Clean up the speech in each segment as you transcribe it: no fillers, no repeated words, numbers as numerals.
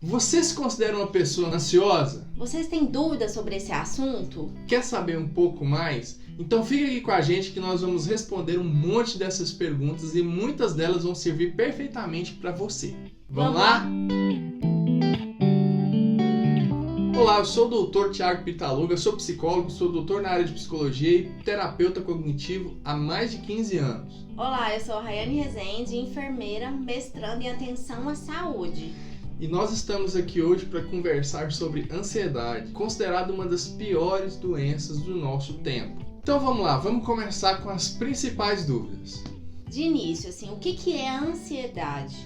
Você se considera uma pessoa ansiosa? Vocês têm dúvidas sobre esse assunto? Quer saber um pouco mais? Então fica aqui com a gente que nós vamos responder um monte dessas perguntas e muitas delas vão servir perfeitamente para você. Vamos lá? Olá, eu sou o Dr. Thiago Pitaluga, sou psicólogo, sou doutor na área de psicologia e terapeuta cognitivo há mais de 15 anos. Olá, eu sou a Rayane Rezende, enfermeira, mestrando em atenção à saúde. E nós estamos aqui hoje para conversar sobre ansiedade, considerada uma das piores doenças do nosso tempo. Então vamos lá, vamos começar com as principais dúvidas. De início, o que é a ansiedade?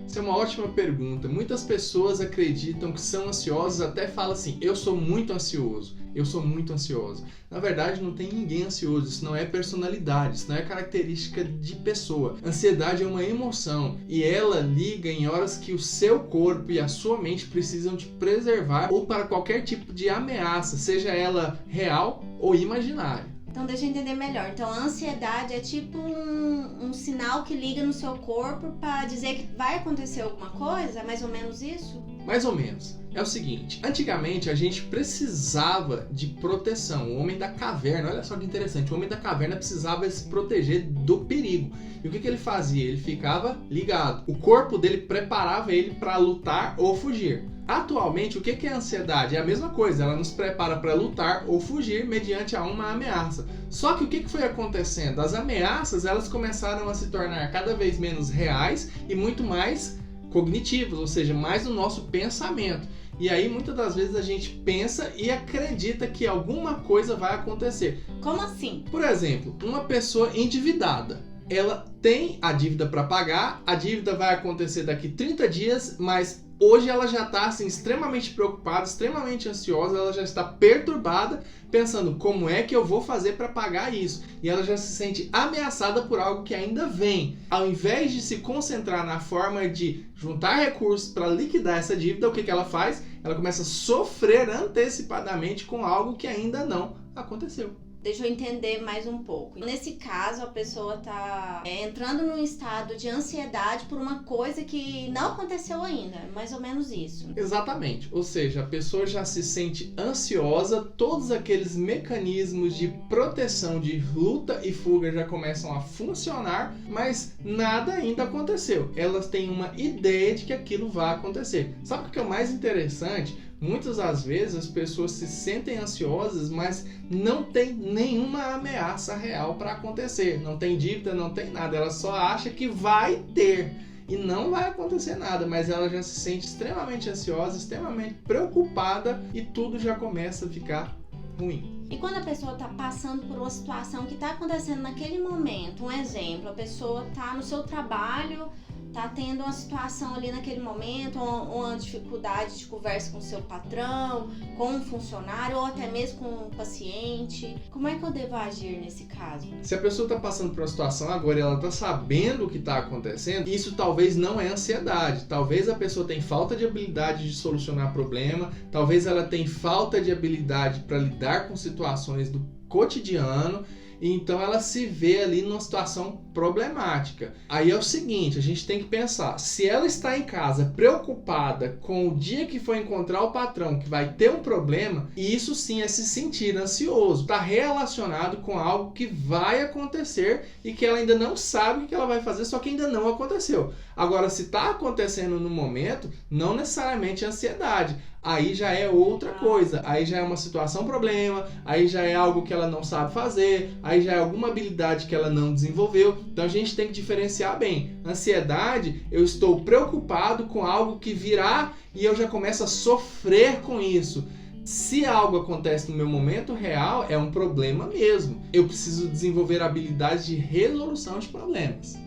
Essa é uma ótima pergunta. Muitas pessoas acreditam que são ansiosas, até falam assim, eu sou muito ansioso, eu sou muito ansiosa. Na verdade, não tem ninguém ansioso, isso não é personalidade, isso não é característica de pessoa. Ansiedade é uma emoção e ela liga em horas que o seu corpo e a sua mente precisam te preservar ou para qualquer tipo de ameaça, seja ela real ou imaginária. Então deixa eu entender melhor. Então a ansiedade é tipo um sinal que liga no seu corpo para dizer que vai acontecer alguma coisa? É mais ou menos isso? Mais ou menos. É o seguinte, antigamente a gente precisava de proteção. O homem da caverna, olha só que interessante, o homem da caverna precisava se proteger do perigo. E o que ele fazia? Ele ficava ligado. O corpo dele preparava ele para lutar ou fugir. Atualmente, o que é a ansiedade? É a mesma coisa, ela nos prepara para lutar ou fugir mediante a uma ameaça. Só que o que foi acontecendo? As ameaças elas começaram a se tornar cada vez menos reais e muito mais cognitivos, ou seja, mais no nosso pensamento. E aí, muitas das vezes, a gente pensa e acredita que alguma coisa vai acontecer. Como assim? Por exemplo, uma pessoa endividada. Ela tem a dívida para pagar, a dívida vai acontecer daqui 30 dias, mas hoje ela já está assim, extremamente preocupada, extremamente ansiosa, ela já está perturbada, pensando como é que eu vou fazer para pagar isso. E ela já se sente ameaçada por algo que ainda vem. Ao invés de se concentrar na forma de juntar recursos para liquidar essa dívida, o que ela faz? Ela começa a sofrer antecipadamente com algo que ainda não aconteceu. Deixa eu entender mais um pouco. Nesse caso, a pessoa está entrando num estado de ansiedade por uma coisa que não aconteceu ainda. É mais ou menos isso. Exatamente. Ou seja, a pessoa já se sente ansiosa, todos aqueles mecanismos de proteção, de luta e fuga já começam a funcionar, mas nada ainda aconteceu. Elas têm uma ideia de que aquilo vai acontecer. Sabe o que é o mais interessante? Muitas das vezes as pessoas se sentem ansiosas, mas não tem nenhuma ameaça real para acontecer. Não tem dívida, não tem nada. Ela só acha que vai ter e não vai acontecer nada, mas ela já se sente extremamente ansiosa, extremamente preocupada e tudo já começa a ficar ruim. E quando a pessoa está passando por uma situação que está acontecendo naquele momento, um exemplo, a pessoa está no seu trabalho, tá tendo uma situação ali naquele momento, uma dificuldade de conversa com o seu patrão, com um funcionário ou até mesmo com um paciente. Como é que eu devo agir nesse caso? Se a pessoa está passando por uma situação agora e ela está sabendo o que está acontecendo, isso talvez não é ansiedade. Talvez a pessoa tenha falta de habilidade de solucionar problema, talvez ela tenha falta de habilidade para lidar com situações do cotidiano. Então ela se vê ali numa situação problemática. Aí é o seguinte, a gente tem que pensar, se ela está em casa preocupada com o dia que for encontrar o patrão que vai ter um problema, isso sim é se sentir ansioso. Está relacionado com algo que vai acontecer e que ela ainda não sabe o que ela vai fazer, só que ainda não aconteceu. Agora, se está acontecendo no momento, não necessariamente é ansiedade. Aí já é outra coisa, aí já é uma situação problema, aí já é algo que ela não sabe fazer, aí já é alguma habilidade que ela não desenvolveu. Então a gente tem que diferenciar bem. Ansiedade, eu estou preocupado com algo que virá e eu já começo a sofrer com isso. Se algo acontece no meu momento real, é um problema mesmo. Eu preciso desenvolver habilidades de resolução de problemas.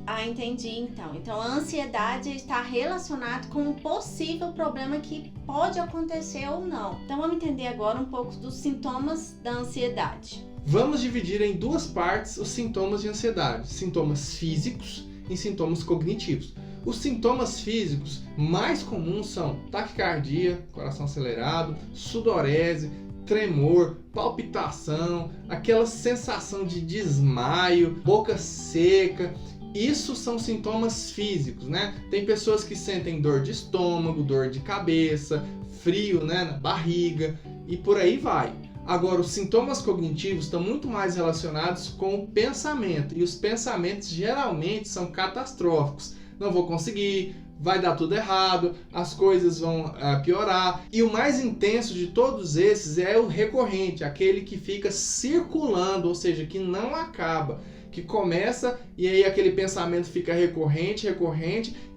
Ah, entendi então. Então a ansiedade está relacionada com um possível problema que pode acontecer ou não. Então vamos entender agora um pouco dos sintomas da ansiedade. Vamos dividir em duas partes os sintomas de ansiedade. Sintomas físicos e sintomas cognitivos. Os sintomas físicos mais comuns são taquicardia, coração acelerado, sudorese, tremor, palpitação, aquela sensação de desmaio, boca seca. Isso são sintomas físicos, né? Tem pessoas que sentem dor de estômago, dor de cabeça, frio, né, na barriga e por aí vai. Agora, os sintomas cognitivos estão muito mais relacionados com o pensamento, e os pensamentos geralmente são catastróficos. Não vou conseguir, vai dar tudo errado, as coisas vão piorar. E o mais intenso de todos esses é o recorrente, aquele que fica circulando, ou seja, que não acaba, que começa e aí aquele pensamento fica recorrente.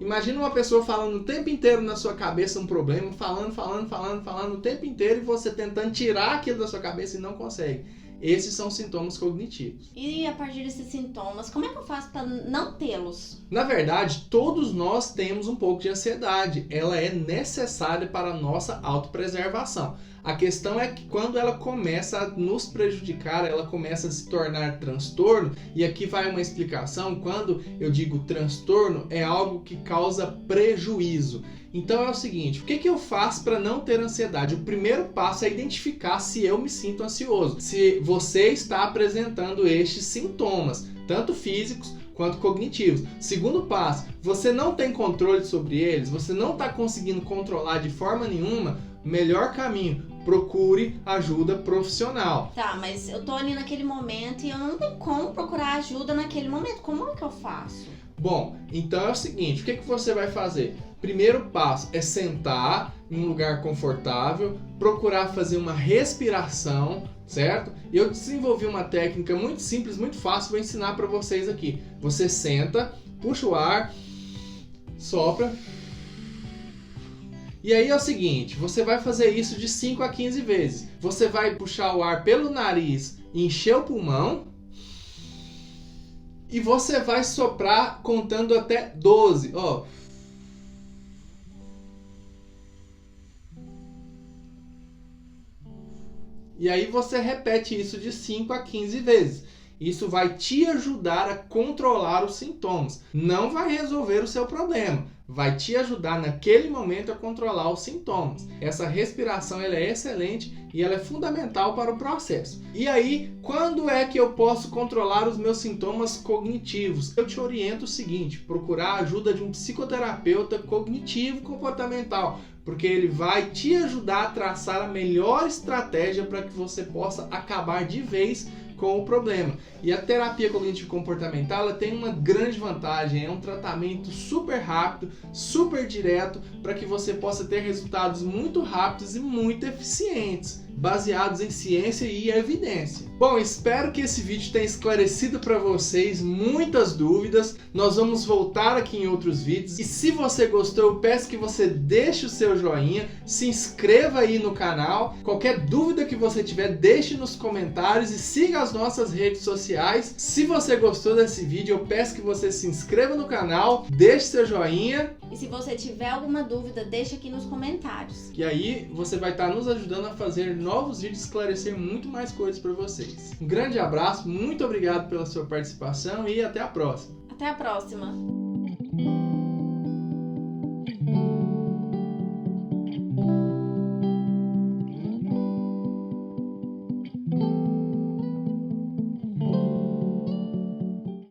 Imagina uma pessoa falando o tempo inteiro na sua cabeça um problema, falando o tempo inteiro, e você tentando tirar aquilo da sua cabeça e não consegue. Esses são sintomas cognitivos. E a partir desses sintomas, como é que eu faço para não tê-los? Na verdade, todos nós temos um pouco de ansiedade. Ela é necessária para a nossa autopreservação. A questão é que quando ela começa a nos prejudicar, ela começa a se tornar transtorno, e aqui vai uma explicação. Quando eu digo transtorno, é algo que causa prejuízo. Então é o seguinte, o que eu faço para não ter ansiedade? O primeiro passo é identificar se eu me sinto ansioso, se você está apresentando estes sintomas, tanto físicos quanto cognitivos. Segundo passo, você não tem controle sobre eles, você não está conseguindo controlar de forma nenhuma, melhor caminho, procure ajuda profissional. Tá, mas eu tô ali naquele momento e eu não tenho como procurar ajuda naquele momento, como é que eu faço? Bom, então é o seguinte, o que você vai fazer? Primeiro passo é sentar em um lugar confortável, procurar fazer uma respiração, certo? Eu desenvolvi uma técnica muito simples, muito fácil, vou ensinar para vocês aqui. Você senta, puxa o ar, sopra. E aí é o seguinte, você vai fazer isso de 5 a 15 vezes. Você vai puxar o ar pelo nariz e encher o pulmão. E você vai soprar contando até 12, ó. E aí você repete isso de 5 a 15 vezes. Isso vai te ajudar a controlar os sintomas. Não vai resolver o seu problema. Vai te ajudar naquele momento a controlar os sintomas. Essa respiração ela é excelente e ela é fundamental para o processo. E aí, quando é que eu posso controlar os meus sintomas cognitivos? Eu te oriento o seguinte, procurar a ajuda de um psicoterapeuta cognitivo-comportamental, porque ele vai te ajudar a traçar a melhor estratégia para que você possa acabar de vez com o problema. E a terapia cognitivo-comportamental ela tem uma grande vantagem, é um tratamento super rápido, super direto, para que você possa ter resultados muito rápidos e muito eficientes, baseados em ciência e evidência. Bom, espero que esse vídeo tenha esclarecido para vocês muitas dúvidas. Nós vamos voltar aqui em outros vídeos. E se você gostou, eu peço que você deixe o seu joinha, se inscreva aí no canal. Qualquer dúvida que você tiver, deixe nos comentários e siga as nossas redes sociais. Se você gostou desse vídeo, eu peço que você se inscreva no canal, deixe seu joinha. E se você tiver alguma dúvida, deixa aqui nos comentários. E aí você vai estar nos ajudando a fazer novos vídeos, esclarecer muito mais coisas para vocês. Um grande abraço, muito obrigado pela sua participação e até a próxima. Até a próxima!